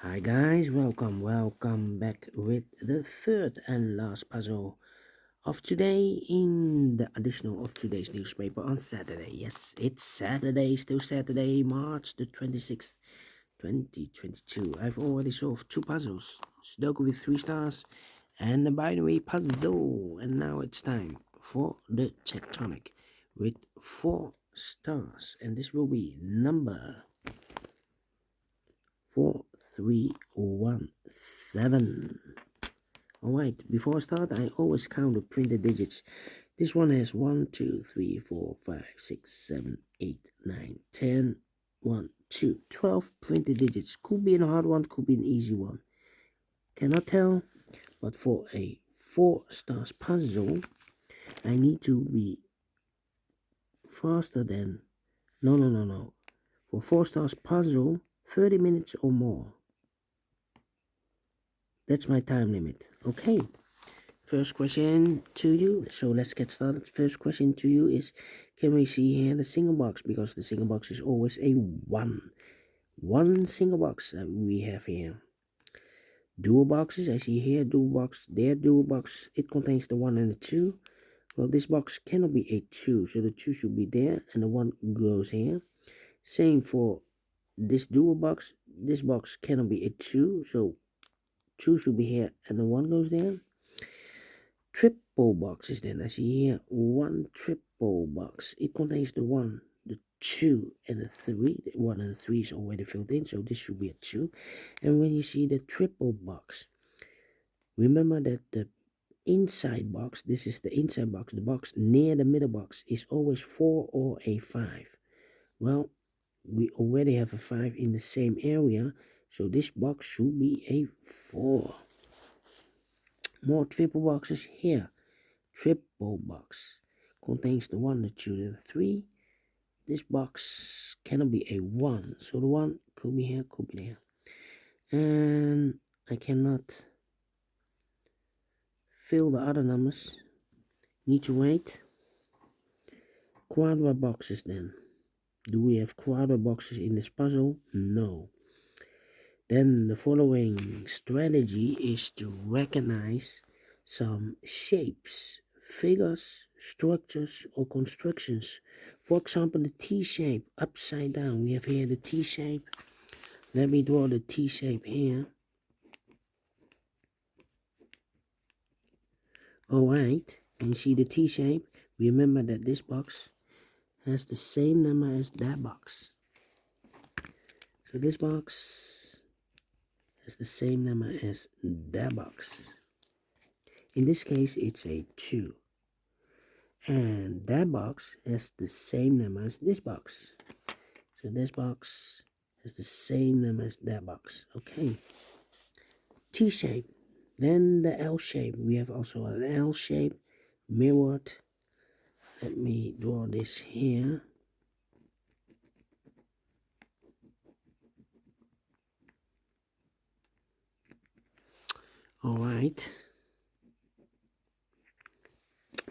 Hi guys, welcome back with the third and last puzzle of today in the additional of today's newspaper on Saturday. Yes, it's Saturday, still Saturday, March the 26th, 2022. I've already solved two puzzles, Sudoku with 3 stars and the binary puzzle. And now it's time for the Tectonic with 4 stars. And this will be number 4317. Alright, before I start, I always count the printed digits. This one has 1, 2, 3, 4, 5, 6, 7, 8, 9, 10, 1, 2, 12 printed digits. Could be a hard one, could be an easy one. Cannot tell, but for a 4 stars puzzle, I need to be faster than... No. For 4 stars puzzle, 30 minutes or more. That's my time limit. Okay. First question to you. So let's get started. First question to you is, can we see here the single box? Because the single box is always a 1. One single box that we have here. Dual boxes, I see here dual box, there dual box. It contains the 1 and the 2. Well, this box cannot be a 2, so the 2 should be there and the 1 goes here. Same for this dual box. This box cannot be a 2, so 2 should be here and the 1 goes there. Triple boxes, then I see here 1 triple box. It contains the 1, the 2 and the 3. The 1 and the 3 is already filled in, so this should be a 2. And when you see the triple box, remember that the inside box, this is the inside box, the box near the middle box is always 4 or a 5. Well, we already have a 5 in the same area, so this box should be a 4. More triple boxes here. Triple box contains the 1, the 2, and the 3. This box cannot be a 1, so the 1 could be here, could be there. And I cannot fill the other numbers. Need to wait. Quadra boxes then. Do we have quadra boxes in this puzzle? No. Then the following strategy is to recognize some shapes, figures, structures, or constructions. For example, the T shape upside down. We have here the T shape. Let me draw the T shape here. Alright, and see the T shape. Remember that this box has the same number as that box. So this box has the same number as that box. In this case, it's a 2. And that box has the same number as this box. So this box has the same number as that box. Okay. T shape. Then the L shape. We have also an L shape mirrored. Let me draw this here. Alright.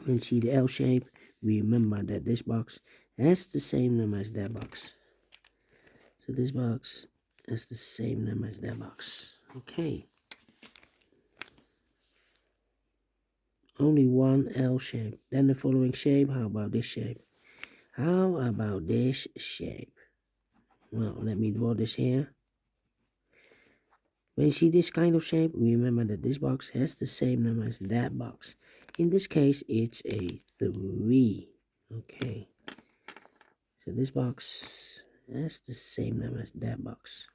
When you see the L shape, remember that this box has the same number as that box. So this box has the same number as that box. Okay. Only one L shape. Then the following shape. How about this shape? How about this shape? Well, let me draw this here. When you see this kind of shape, remember that this box has the same number as that box. In this case, it's a 3. Okay. So this box has the same number as that box.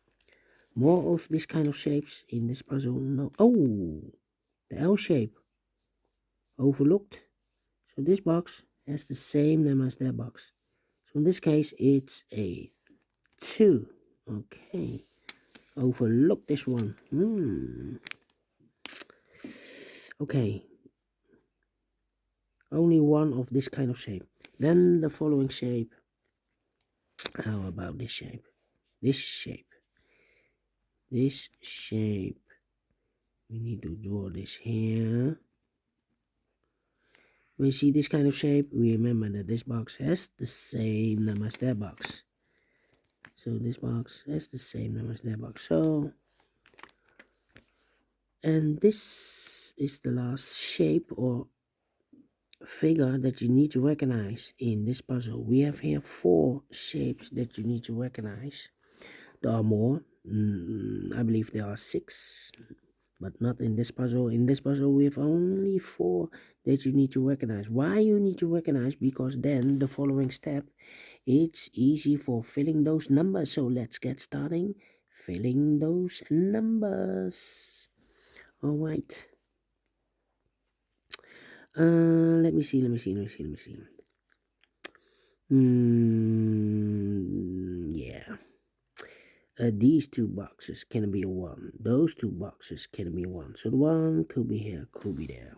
More of this kind of shapes in this puzzle. No. Oh, the L shape. Overlooked. So this box has the same number as that box. So in this case, it's a 2. Okay. Overlook this one. Okay. Only one of this kind of shape. Then the following shape. How about this shape? This shape. This shape. We need to draw this here. When you see this kind of shape, remember that this box has the same number as that box. So this box has the same number as that box. So And this is the last shape or figure that you need to recognize in this puzzle. We have here 4 shapes that you need to recognize. There are more. I believe there are 6, but not in this puzzle. In this puzzle, we have only 4 that you need to recognize. Why you need to recognize? Because then the following step, it's easy for filling those numbers. So let's get starting filling those numbers. All right. Let me see. Yeah. These 2 boxes can be a 1. Those 2 boxes can be 1. So the 1 could be here, could be there.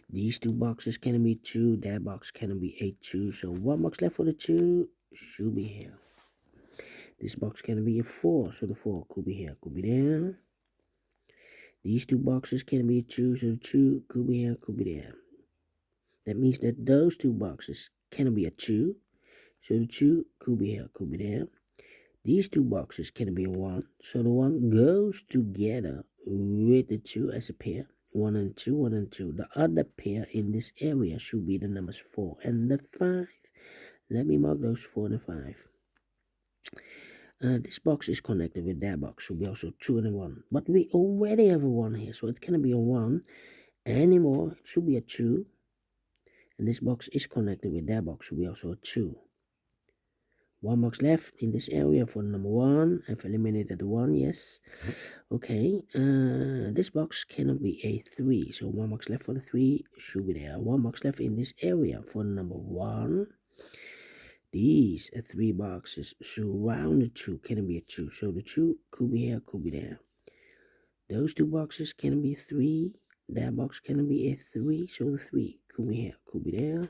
These 2 boxes can be 2. That box can be a 2. So 1 box left for the 2 should be here. This box can be a 4. So the 4 could be here, could be there. These 2 boxes can be a 2. So the 2 could be here, could be there. That means that those 2 boxes can be a 2. So the 2 could be here, could be there. These 2 boxes can be a 1. So the 1 goes together with the 2 as a pair. 1 and 2, 1 and 2. The other pair in this area should be the numbers 4 and the 5. Let me mark those 4 and 5. This box is connected with that box. Should be also 2 and a 1. But we already have a 1 here. So it cannot be a 1 anymore. It should be a 2. And this box is connected with that box. Should be also a 2. 1 box left in this area for number 1. I've eliminated the 1, yes. Okay, this box cannot be a 3. So 1 box left for the 3 should be there. 1 box left in this area for number 1. These 3 boxes surround the 2 can be a 2. So the 2 could be here, could be there. Those 2 boxes can be 3. That box can be a 3. So the 3 could be here, could be there.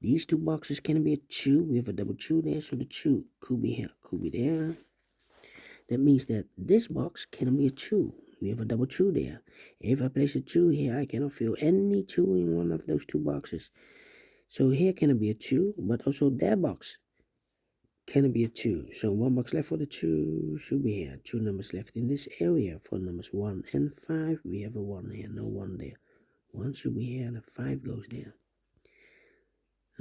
These 2 boxes can be a 2. We have a double 2 there, so the 2 could be here, could be there. That means that this box can be a 2. We have a double 2 there. If I place a 2 here, I cannot fill any 2 in one of those 2 boxes. So here can be a 2, but also that box can be a 2. So 1 box left for the 2 should be here. 2 numbers left in this area for numbers 1 and 5. We have a 1 here, no 1 there. 1 should be here, and a 5 goes there.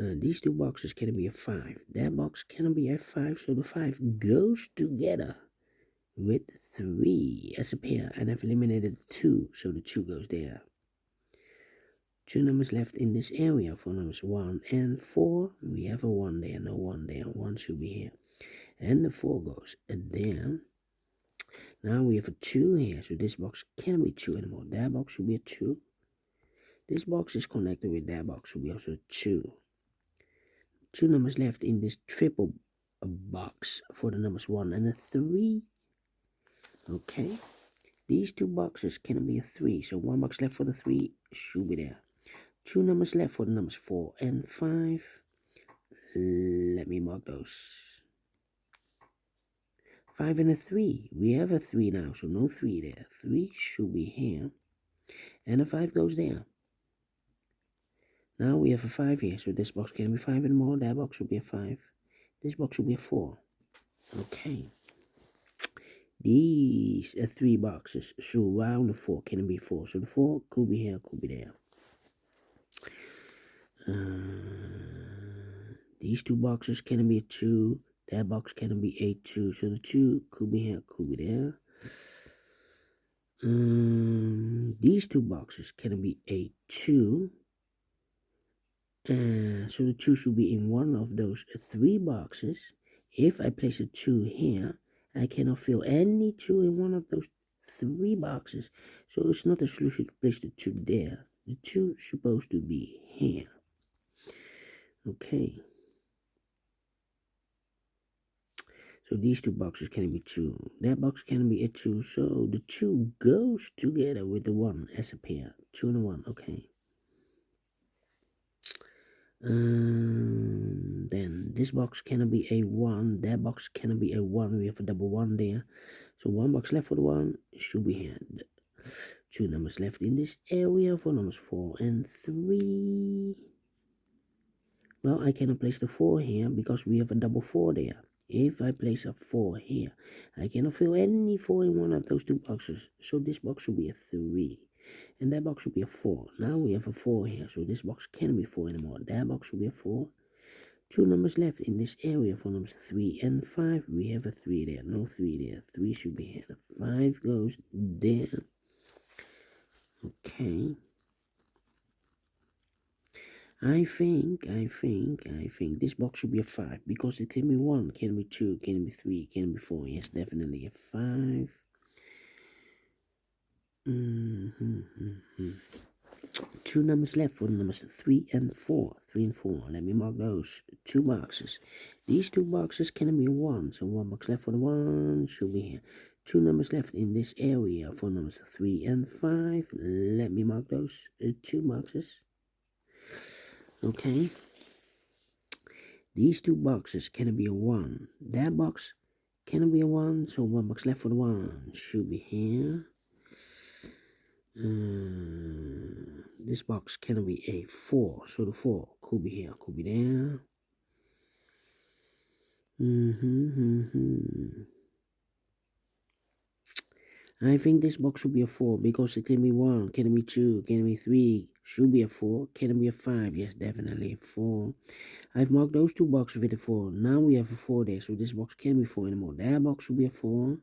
These 2 boxes can be a 5. That box can be a 5, so the 5 goes together with 3 as a pair, and I've eliminated 2, so the 2 goes there. 2 numbers left in this area for numbers 1 and 4. We have a 1 there, no 1 there. 1 should be here, and the 4 goes there. Now we have a 2 here, so this box can't be 2 anymore. That box should be a 2. This box is connected with that box, should be also 2. 2 numbers left in this triple box for the numbers 1 and a 3. Okay, these 2 boxes can be a 3, so 1 box left for the 3 should be there. 2 numbers left for the numbers 4 and 5. Let me mark those. 5 and a 3. We have a 3 now, so no 3 there. 3 should be here, and a 5 goes there. Now we have a 5 here, so this box can be 5 anymore. That box should be a 5. This box should be a 4. Okay. These 3 boxes surround the 4 can be 4. So the 4 could be here, could be there. These 2 boxes can be a 2. That box can be a 2. So the 2 could be here, could be there. These 2 boxes can be a 2. So the 2 should be in one of those 3 boxes. If I place a 2 here, I cannot fill any 2 in one of those 3 boxes. So it's not a solution to place the 2 there. The 2 is supposed to be here. Okay. So these 2 boxes can be 2. That box can be a 2. So the 2 goes together with the 1 as a pair. 2 and a 1. Okay. Then this box cannot be a 1. That box cannot be a 1. We have a double 1 there. So 1 box left for the 1 should be here. 2 numbers left in this area for numbers 4 and 3. Well, I cannot place the 4 here because we have a double 4 there. If I place a 4 here, I cannot fill any 4 in one of those two boxes. So this box should be a 3. And that box should be a 4. Now we have a 4 here, so this box can't be 4 anymore. That box should be a 4. 2 numbers left in this area for numbers 3 and 5. We have a 3 there, no 3 there. 3 should be here. 5 goes there. Okay. I think this box should be a 5 because it can be 1, can be 2, can be 3, can be 4. Yes, definitely a 5. Two numbers left for numbers 3 and 4. 3 and 4. Let me mark those 2 boxes. These 2 boxes can be 1, so 1 box left for the 1 should be here. 2 numbers left in this area for numbers 3 and 5. Let me mark those 2 boxes. Okay. These 2 boxes can be a 1. That box can be a 1, so 1 box left for the 1 should be here. This box can be a 4, so the 4 could be here, could be there. I think this box should be a 4 because it can be 1, can be 2, can be 3, should be a 4, can be a 5, yes, definitely a 4. I've marked those 2 boxes with a 4. Now we have a 4 there, so this box can't be 4 anymore. That box should be a 4.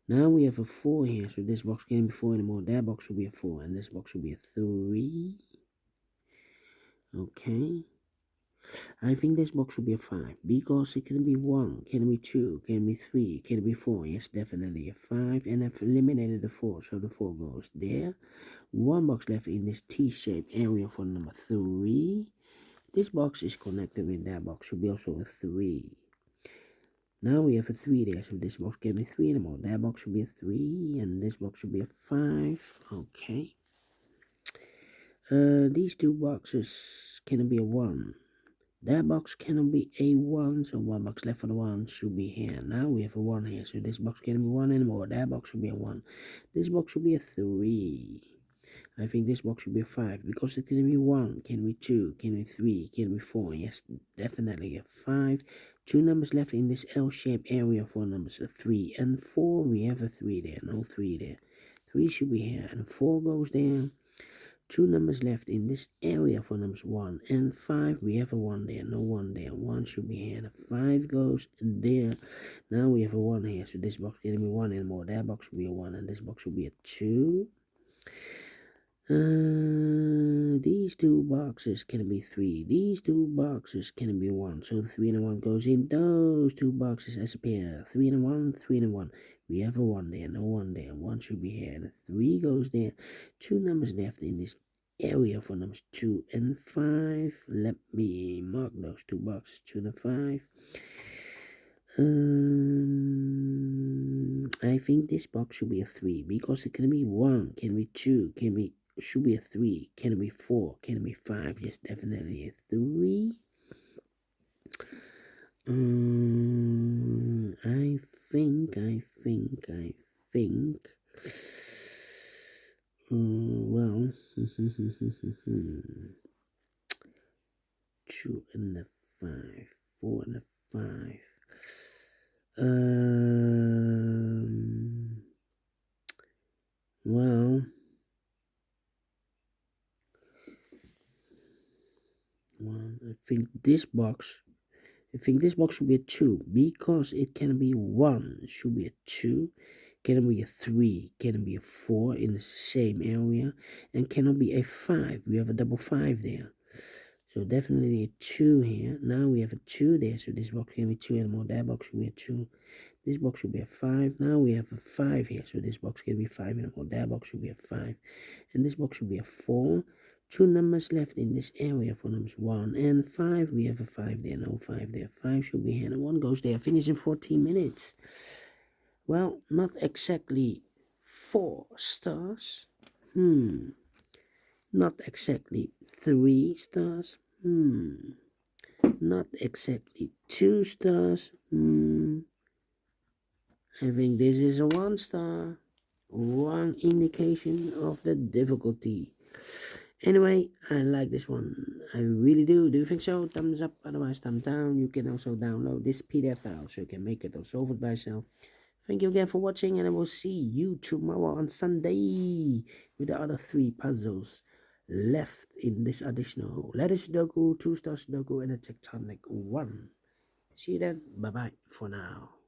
Now we have a 4 here, so this box can't be 4 anymore. That box should be a 4, and this box should be a 3. Okay. I think this box should be a 5 because it can be 1, can be 2, can be 3, can be 4. Yes, definitely a 5, and I've eliminated the 4, so the 4 goes there. 1 box left in this T-shaped area for number 3. This box is connected with that box, should be also a 3. Now we have a 3 there, so this box can be 3 anymore. That box should be a 3, and this box should be a 5. Okay. These 2 boxes can be a 1. That box cannot be a 1, so 1 box left for the 1 should be here. Now we have a 1 here, so this box can't be 1 anymore. That box should be a 1. This box should be a 3. I think this box should be a 5 because it can be 1, can be 2, can be 3, can be 4. Yes, definitely a 5. 2 numbers left in this L-shaped area for numbers 3 and 4. We have a 3 there, no 3 there. 3 should be here, and 4 goes there. 2 numbers left in this area for numbers 1 and 5. We have a 1 there, no 1 there. 1 should be here. The 5 goes there. Now we have a 1 here, so this box can't be 1 anymore. That box should be a 1, and this box should be a 2. These 2 boxes can be 3. These 2 boxes can be 1. So the 3 and a 1 goes in those 2 boxes as a pair. 3 and a 1, 3 and a 1. We have a 1 there, no 1 there. 1 should be here, and a 3 goes there. 2 numbers left in this area for numbers 2 and 5. Let me mark those 2 boxes, 2 and 5. I think this box should be a 3 because it can be 1, can be 2, can be should be a 3, can be 4, can be 5. Yes, definitely a 3. I think. Well, 2 and a 5, 4 and a 5. Well, I think this box should be a 2 because it can be 1, should be a 2, can be a 3, can be a 4 in the same area, and cannot be a 5. We have a double 5 there. So definitely a 2 here. Now we have a 2 there, so this box can be 2 anymore. That box should be a 2. This box should be a 5. Now we have a 5 here, so this box can be 5 anymore. That box should be a 5. And this box should be a 4. 2 numbers left in this area for numbers 1 and 5. We have a 5 there, no 5 there. 5 should be here, and 1 goes there. Finish in 14 minutes. Well, not exactly 4 stars. Not exactly 3 stars. Not exactly 2 stars. I think this is a 1 star. 1 indication of the difficulty. Anyway, I like this one. I really do. Do you think so? Thumbs up, otherwise thumbs down. You can also download this PDF file so you can make it or solve it by yourself. Thank you again for watching, and I will see you tomorrow on Sunday with the other 3 puzzles left in this additional letter Sudoku, 2-star Sudoku, and a Tectonic 1. See you then. Bye bye for now.